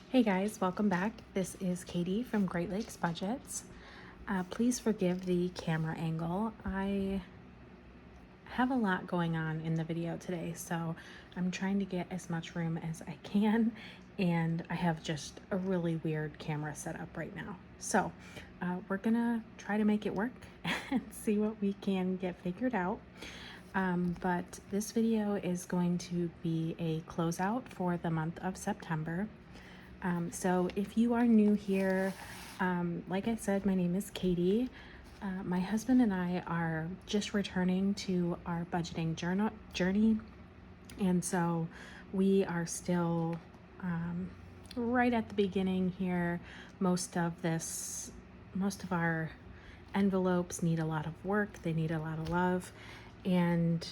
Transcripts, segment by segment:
Hey guys, welcome back. This is Katie from Great Lakes Budgets. Please forgive the camera angle. I have a lot going on in the video today, so I'm trying to get as much room as I can, and I have just a really weird camera setup right now. So we're gonna try to make it work and see what we can get figured out. But this video is going to be a closeout for the month of September. So if you are new here, like I said, my name is Katie. My husband and I are just returning to our budgeting journey, and so we are still right at the beginning here. Most of our envelopes need a lot of work. They need a lot of love, and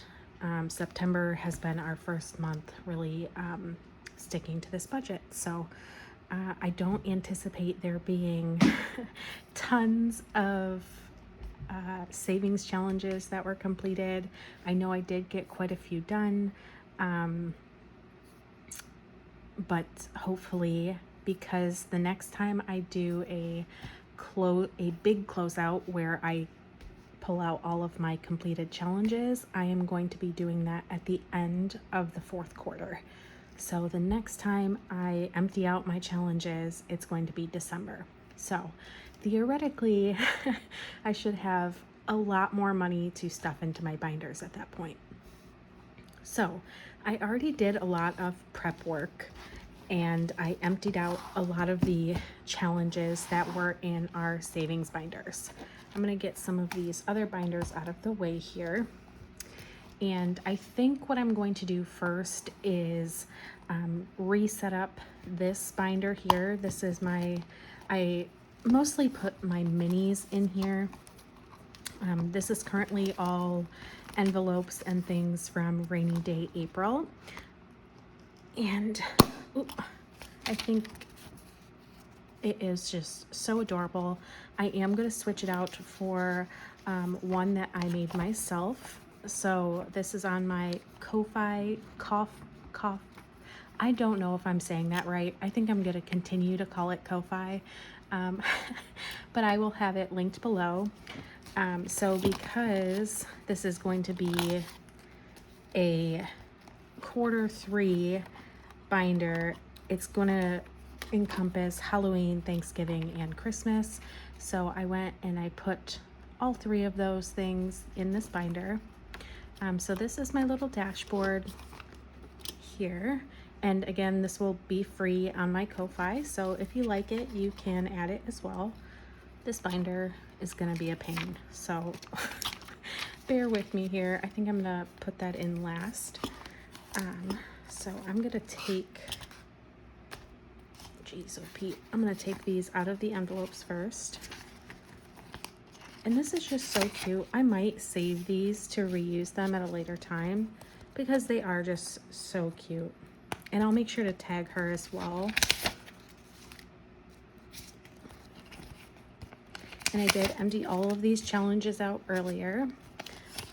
September has been our first month really sticking to this budget. So I don't anticipate there being tons of savings challenges that were completed. I know I did get quite a few done, but hopefully, because the next time I do a big closeout where I pull out all of my completed challenges, I am going to be doing that at the end of the fourth quarter. So the next time I empty out my challenges, it's going to be December. So theoretically, I should have a lot more money to stuff into my binders at that point. So I already did a lot of prep work, and I emptied out a lot of the challenges that were in our savings binders. I'm gonna get some of these other binders out of the way here. And I think what I'm going to do first is reset up this binder here. This is I mostly put my minis in here. This is currently all envelopes and things from Rainy Day April. And I think it is just so adorable. I am going to switch it out for one that I made myself. So this is on my Ko-Fi cough. I don't know if I'm saying that right. I think I'm going to continue to call it Ko-Fi, but I will have it linked below. So because this is going to be a Q3 binder, it's going to encompass Halloween, Thanksgiving, and Christmas. So I went and I put all three of those things in this binder. So this is my little dashboard here. And again, this will be free on my Ko-Fi. So if you like it, you can add it as well. This binder is gonna be a pain, so bear with me here. I think I'm gonna put that in last. So I'm gonna take, geez, oh Pete, I'm gonna take these out of the envelopes first. And this is just so cute. I might save these to reuse them at a later time because they are just so cute. And I'll make sure to tag her as well. And I did empty all of these challenges out earlier.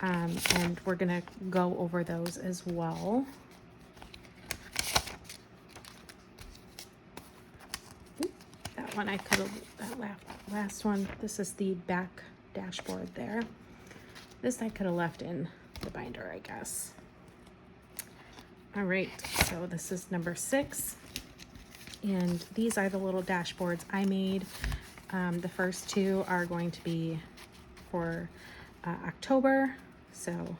And we're gonna go over those as well. That one I could have, that last one, this is the back dashboard there. This I could have left in the binder, I guess. All right, so this is number 6. And these are the little dashboards I made. The first two are going to be for October. So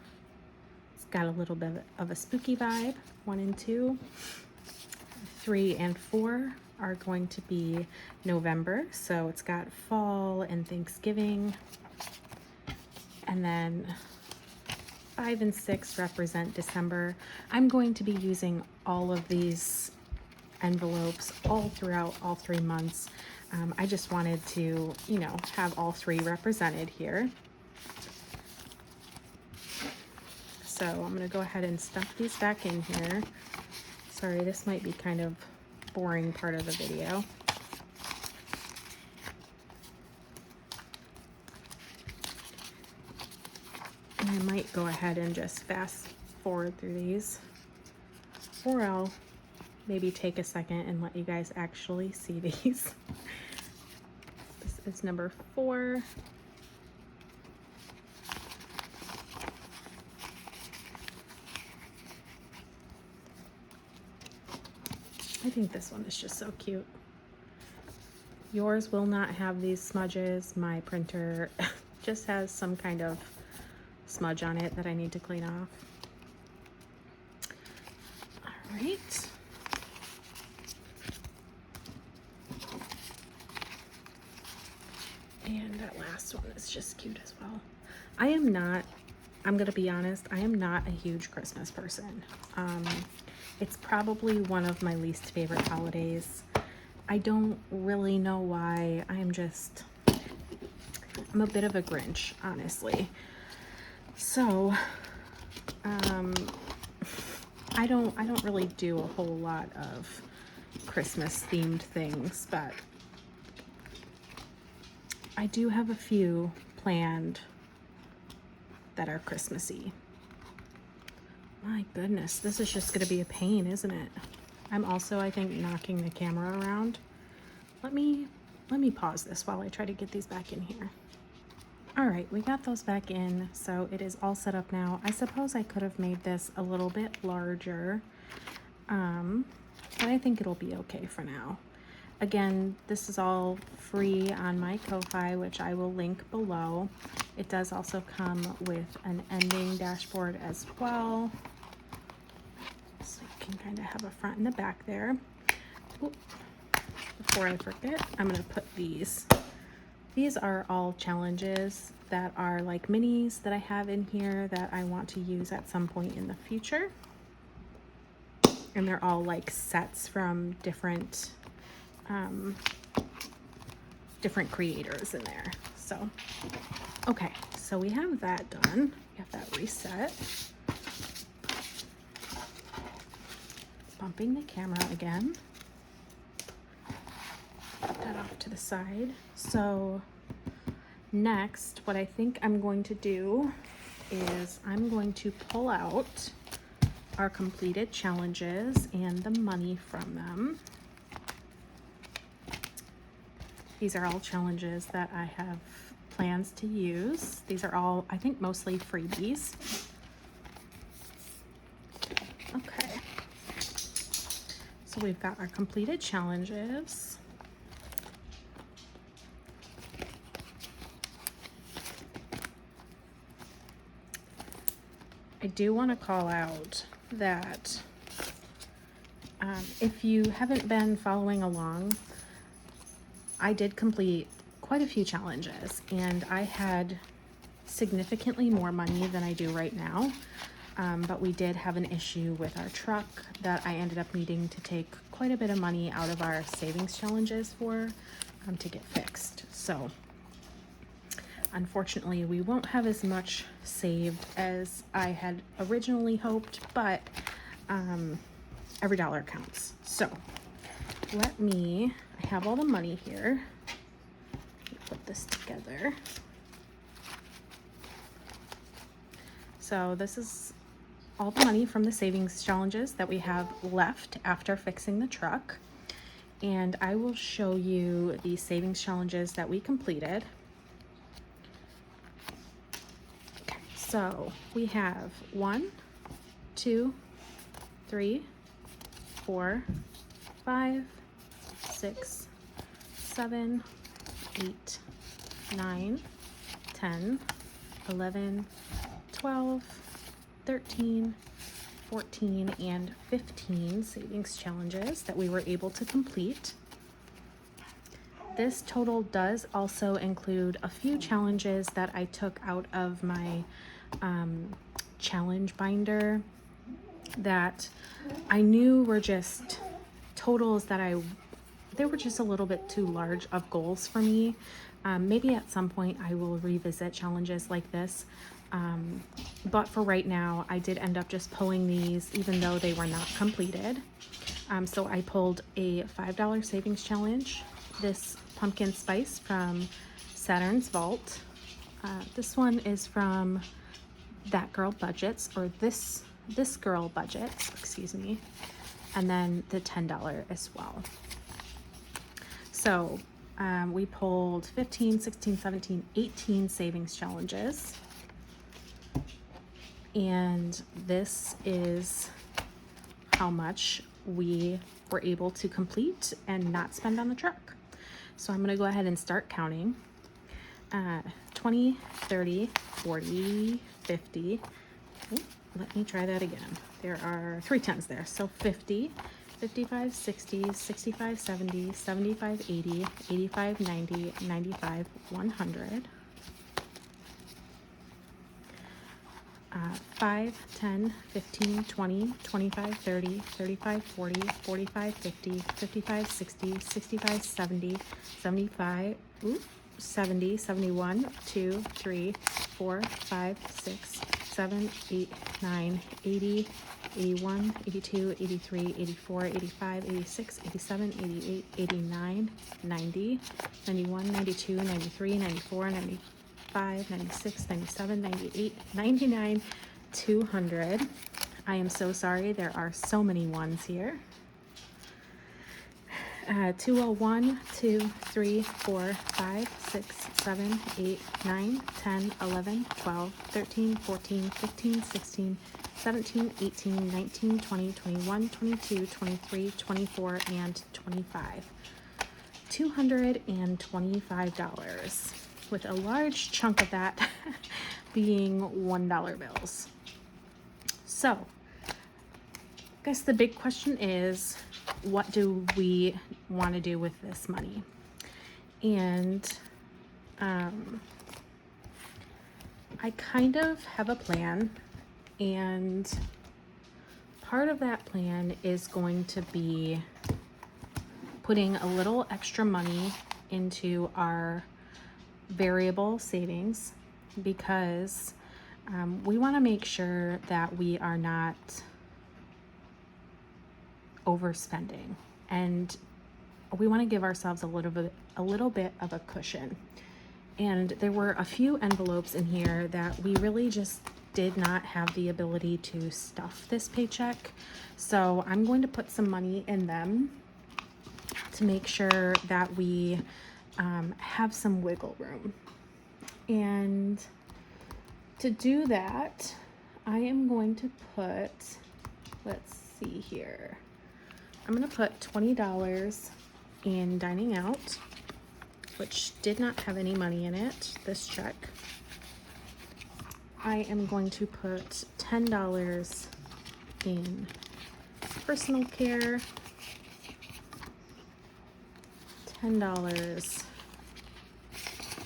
it's got a little bit of a spooky vibe, 1 and 2. 3 and 4 are going to be November. So it's got fall and Thanksgiving. And then 5 and 6 represent December. I'm going to be using all of these envelopes all throughout all 3 months. I just wanted to, have all 3 represented here. So I'm going to go ahead and stuff these back in here. Sorry, this might be kind of boring part of the video. And I might go ahead and just fast forward through these, or I'll maybe take a second and let you guys actually see these. This is number 4. I think this one is just so cute. Yours will not have these smudges. My printer just has some kind of smudge on it that I need to clean off. All right. And that last one is just cute as well. I'm gonna be honest, I am not a huge Christmas person. It's probably one of my least favorite holidays. I don't really know why. I'm a bit of a Grinch, honestly. So, I don't really do a whole lot of Christmas themed things, but I do have a few planned that are Christmassy. My goodness, this is just gonna be a pain, isn't it? I'm also, I think, knocking the camera around. Let me pause this while I try to get these back in here. All right, we got those back in, so it is all set up now. I suppose I could have made this a little bit larger, but I think it'll be okay for now. Again, this is all free on my Ko-Fi, which I will link below. It does also come with an ending dashboard as well. So you can kind of have a front and a back there. Ooh, before I forget, I'm gonna put these. These are all challenges that are like minis that I have in here that I want to use at some point in the future. And they're all like sets from different creators in there. So, okay, so we have that done. We have that reset. Bumping the camera again. Put that off to the side. So next, what I think I'm going to do is I'm going to pull out our completed challenges and the money from them. These are all challenges that I have plans to use. These are all, I think, mostly freebies. Okay. So we've got our completed challenges. I do want to call out that if you haven't been following along, I did complete quite a few challenges, and I had significantly more money than I do right now. But we did have an issue with our truck that I ended up needing to take quite a bit of money out of our savings challenges for to get fixed. So unfortunately, we won't have as much saved as I had originally hoped, but every dollar counts. So I have all the money here. Let me put this together. So this is all the money from the savings challenges that we have left after fixing the truck. And I will show you the savings challenges that we completed. Okay, so we have 1, 2, 3, 4, 5, 6, 7, 8, 9, 10, 11, 12, 13, 14, and 15 savings challenges that we were able to complete. This total does also include a few challenges that I took out of my challenge binder that I knew were just totals that they were just a little bit too large of goals for me. Maybe at some point I will revisit challenges like this. But for right now, I did end up just pulling these even though they were not completed. So I pulled a $5 savings challenge, this pumpkin spice from Saturn's Vault. This one is from That Girl Budgets, or this Girl Budgets, excuse me. and then the $10 as well. So we pulled 15, 16, 17, 18 savings challenges. And this is how much we were able to complete and not spend on the truck. So I'm gonna go ahead and start counting. 20, 30, 40, 50. Ooh, let me try that again. There are 3 10s there. So 50, 55, 60, 65, 70, 75, 80, 85, 90, 95, 100. 5, 10, 15, 20, 25, 30, 35, 40, 45, 50, 55, 60, 65, 70, 75, 70, 71, 2, 3, 4, 5, 6, 7, 8, 9, 80, 81, 82, 83, 84, 85, 86, 87, 88, 89, 90, 91, 92, 93, 94, 95, 96, 97, 98, 99, 200. I am so sorry, there are so many ones here. 201, 2, 3, 4, 5, 6, 7, 8, 9, 10, 11, 12, 13, 14, 15, 16, 17, 18, 19, 20, 21, 22, 23, 24, and 25. $225, with a large chunk of that being $1 bills. So, I guess the big question is, what do we want to do with this money? And I kind of have a plan, and part of that plan is going to be putting a little extra money into our variable savings, because we want to make sure that we are not overspending, and we want to give ourselves a little bit of a cushion. And there were a few envelopes in here that we really just did not have the ability to stuff this paycheck, so I'm going to put some money in them to make sure that we have some wiggle room. And to do that, I am going to put, let's see here, I'm going to put $20 in dining out, which did not have any money in it, this check. I am going to put $10 in personal care, $10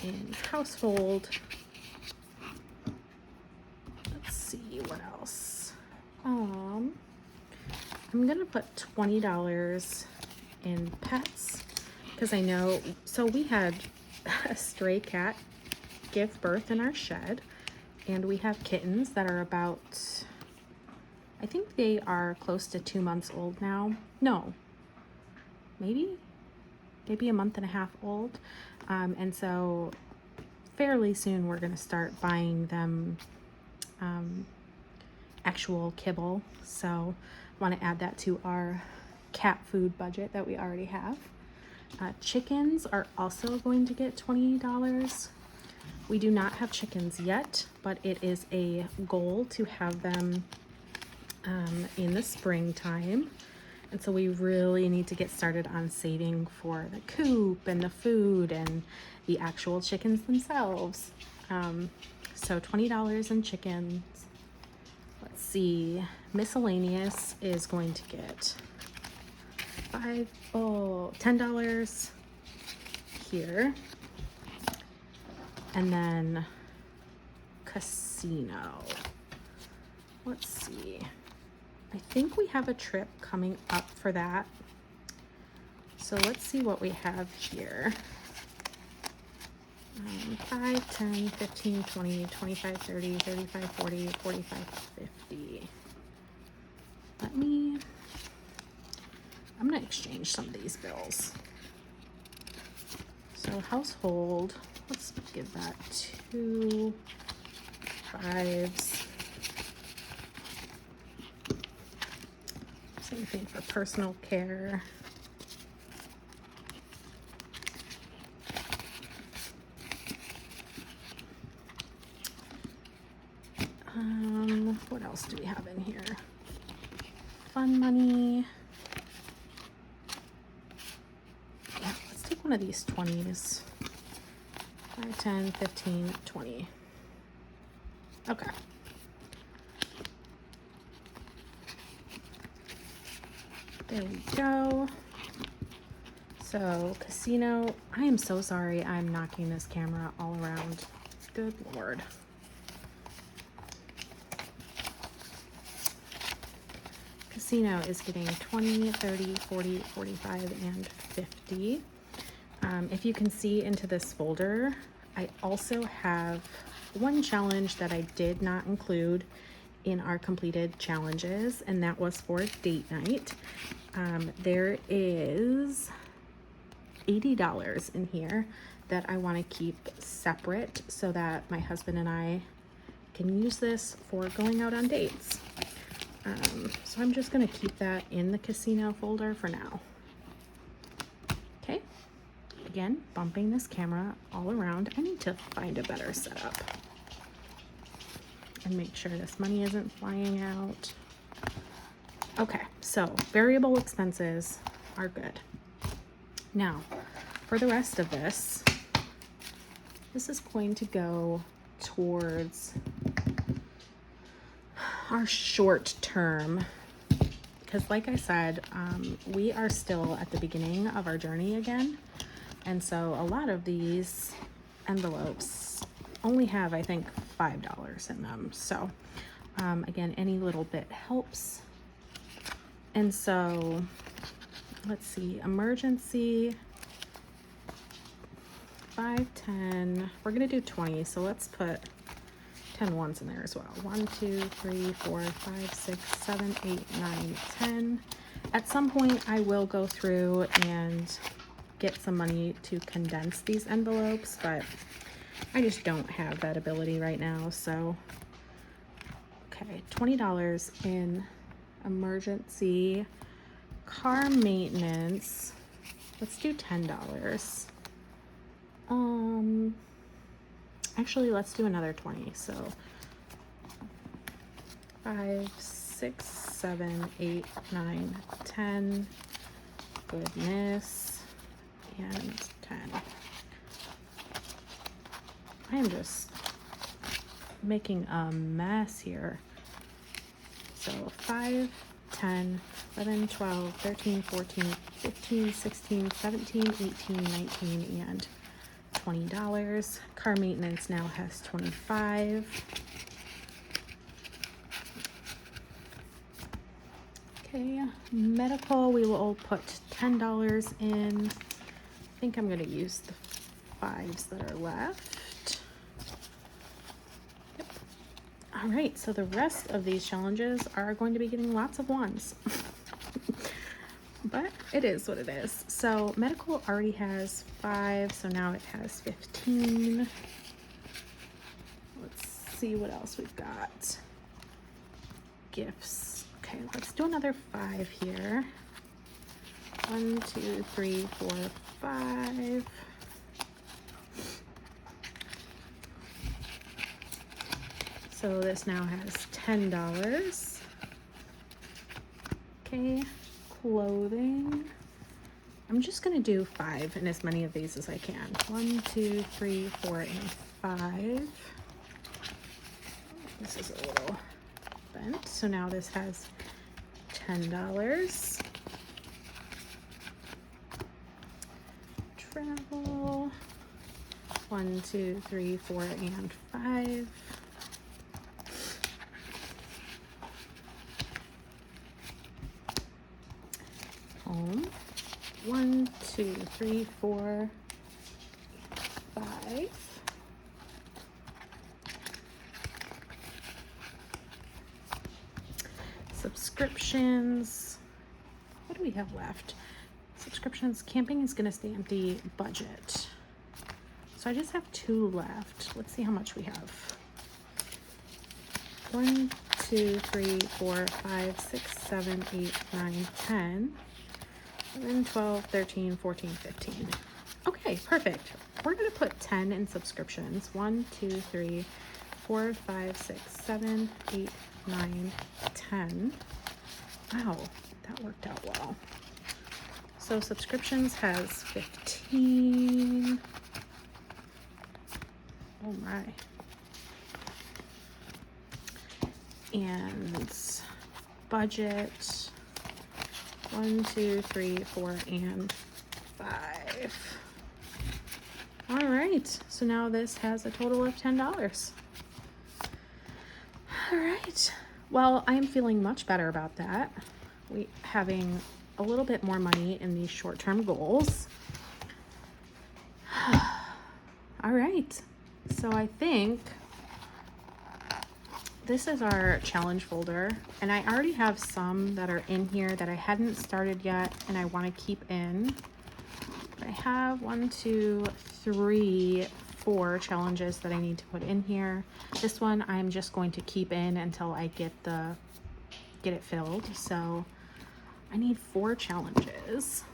in household. Let's see what else. I'm gonna put $20 in pets, because I know, so we had a stray cat give birth in our shed, and we have kittens that are about, I think they are close to 2 months old now. No, maybe a month and a half old. And so fairly soon we're gonna start buying them actual kibble. So I want to add that to our cat food budget that we already have. Chickens are also going to get $20. We do not have chickens yet, but it is a goal to have them in the springtime. And so we really need to get started on saving for the coop and the food and the actual chickens themselves. So $20 in chickens. Let's see, miscellaneous is going to get $10 here. And then casino. Let's see. I think we have a trip coming up for that. So let's see what we have here. 5, 10, 15, 20, 25, 30, 35, 40, 45, 50. I'm gonna exchange some of these bills. So household, let's give that 2 5s. Say Anything for personal care. What else do we have in here? Fun money. Yeah, let's take one of these 20s. 5, 10, 15, 20. Okay. There we go. So, casino. I am so sorry I'm knocking this camera all around. Good Lord. Casino is getting 20, 30, 40, 45, and 50. If you can see into this folder, I also have one challenge that I did not include in our completed challenges, and that was for date night. There is $80 in here that I want to keep separate so that my husband and I can use this for going out on dates. So I'm just going to keep that in the casino folder for now. Okay. Again, bumping this camera all around. I need to find a better setup and make sure this money isn't flying out. Okay, so variable expenses are good. Now, for the rest of this is going to go towards our short term, because like I said, we are still at the beginning of our journey again. And so a lot of these envelopes only have, I think, $5 in them. So again, any little bit helps. And so let's see, emergency, 5, 10, we're gonna do 20. So let's put 10 ones in there as well. 1, 2, 3, 4, 5, 6, 7, 8, 9, 10. At some point I will go through and get some money to condense these envelopes, but I just don't have that ability right now. So, okay, $20 in emergency. Car maintenance, let's do $10. Actually, let's do another 20. So 5, 6, 7, 8, 9, 10. Goodness. And 10. I am just making a mess here. So 5, 10, 11, 12, 13, 14, 15, 16, 17, 18, 19, and $20. Car maintenance now has 25. Okay, medical, we will put $10 in. I think I'm going to use the 5s that are left. Yep. All right, so the rest of these challenges are going to be getting lots of 1s. But it is what it is. So medical already has 5, so now it has 15. Let's see what else we've got. Gifts. Okay, let's do another 5 here. 1, 2, 3, 4, 5. So this now has $10. Okay. Clothing. I'm just gonna do 5 and as many of these as I can. 1, 2, 3, 4, and 5. This is a little bent. So now this has $10. Travel. 1, 2, 3, 4, and 5. Home. 1, 2, 3, 4, 5. Subscriptions. What do we have left? Subscriptions. Camping is going to stay empty. Budget. So I just have 2 left. Let's see how much we have. 1, 2, 3, 4, 5, 6, 7, 8, 9, 10, 11, 12, 13, 14, 15. Okay, perfect. We're going to put 10 in subscriptions. 1, 2, 3, 4, 5, 6, 7, 8, 9, 10. Wow, that worked out well. So subscriptions has 15. Oh my. And budget 1, 2, 3, 4, and 5. All right, so now this has a total of $10. All right, well, I'm feeling much better about that. We having a little bit more money in these short-term goals. All right, so I think this is our challenge folder, and I already have some that are in here that I hadn't started yet and I want to keep in. I have 1, 2, 3, 4 challenges that I need to put in here. This one I'm just going to keep in until I get it filled. So I need 4 challenges,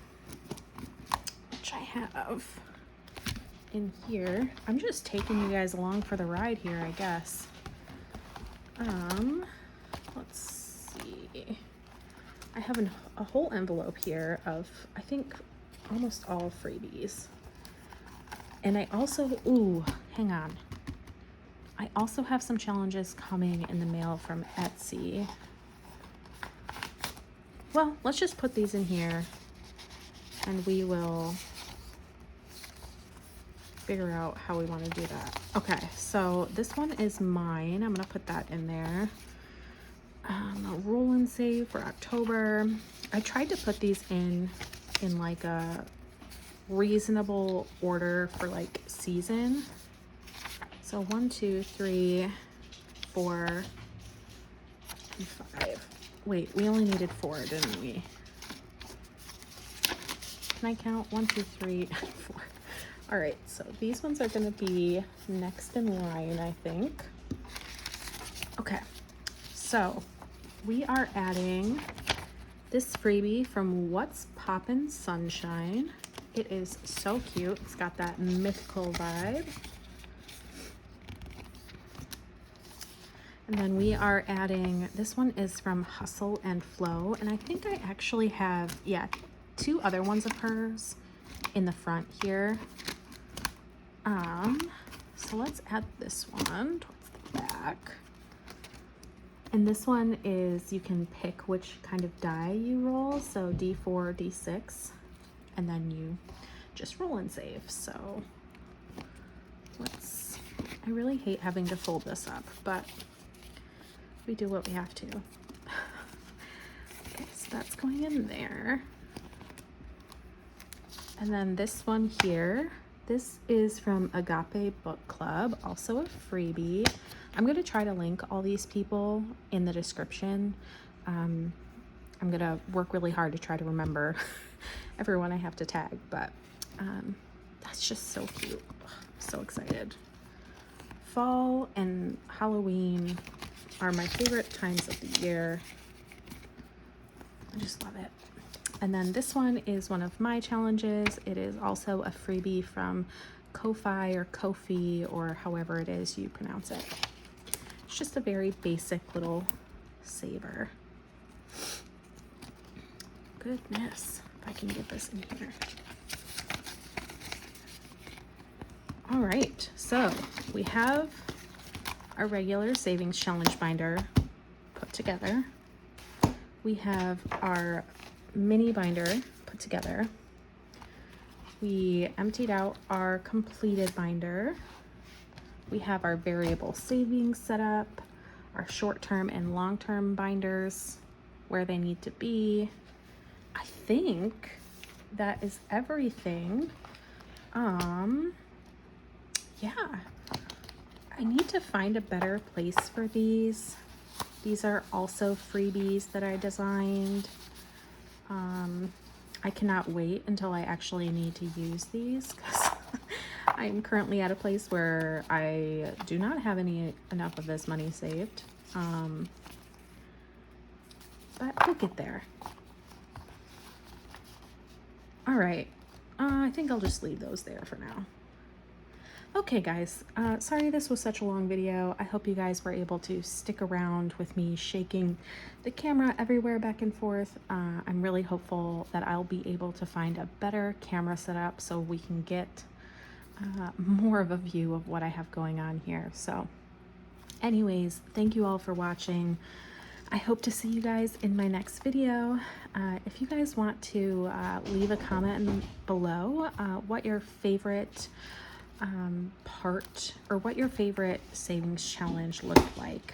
which I have in here. I'm just taking you guys along for the ride here, I guess. Let's see. I have a whole envelope here of, I think, almost all freebies. And I also, hang on. I also have some challenges coming in the mail from Etsy. Well, let's just put these in here and we will figure out how we want to do that. Okay, so this one is mine. I'm gonna put that in there. A roll and save for October. I tried to put these in like a reasonable order for like season. So 1, 2, 3, 4, and 5. Wait, we only needed 4, didn't we? Can I count? 1, 2, 3, 4. All right, so these ones are going to be next in line, I think. Okay, so we are adding this freebie from What's Poppin' Sunshine. It is so cute. It's got that mythical vibe. And then we are adding, this one is from Hustle and Flow. And I think I actually have, 2 other ones of hers in the front here. So let's add this one towards the back. And this one is, you can pick which kind of die you roll. So D4, D6, and then you just roll and save. So I really hate having to fold this up, but we do what we have to. Okay, so that's going in there. And then this one here, this is from Agape Book Club, also a freebie. I'm going to try to link all these people in the description. I'm going to work really hard to try to remember everyone I have to tag, but that's just so cute. I'm so excited. Fall and Halloween are my favorite times of the year. I just love it. And then this one is one of my challenges. It is also a freebie from Ko-Fi or Ko-Fi, or however it is you pronounce it. It's just a very basic little saver. Goodness, if I can get this in here. All right, so we have our regular savings challenge binder put together. We have our mini binder put together. We emptied out our completed binder. We have our variable savings set up, our short-term and long-term binders where they need to be. I think that is everything. Yeah, I need to find a better place for these. These are also freebies that I designed. I cannot wait until I actually need to use these because I'm currently at a place where I do not have enough of this money saved. but we'll get there. All right, I think I'll just leave those there for now. Okay guys, sorry this was such a long video. I hope you guys were able to stick around with me shaking the camera everywhere back and forth. I'm really hopeful that I'll be able to find a better camera setup so we can get more of a view of what I have going on here. So anyways, thank you all for watching. I hope to see you guys in my next video. If you guys want to leave a comment below what your favorite part or what your favorite savings challenge looked like,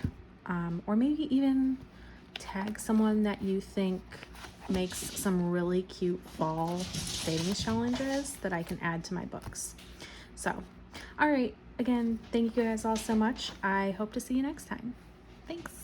or maybe even tag someone that you think makes some really cute fall savings challenges that I can add to my books. So, all right, again, thank you guys all so much. I hope to see you next time. Thanks.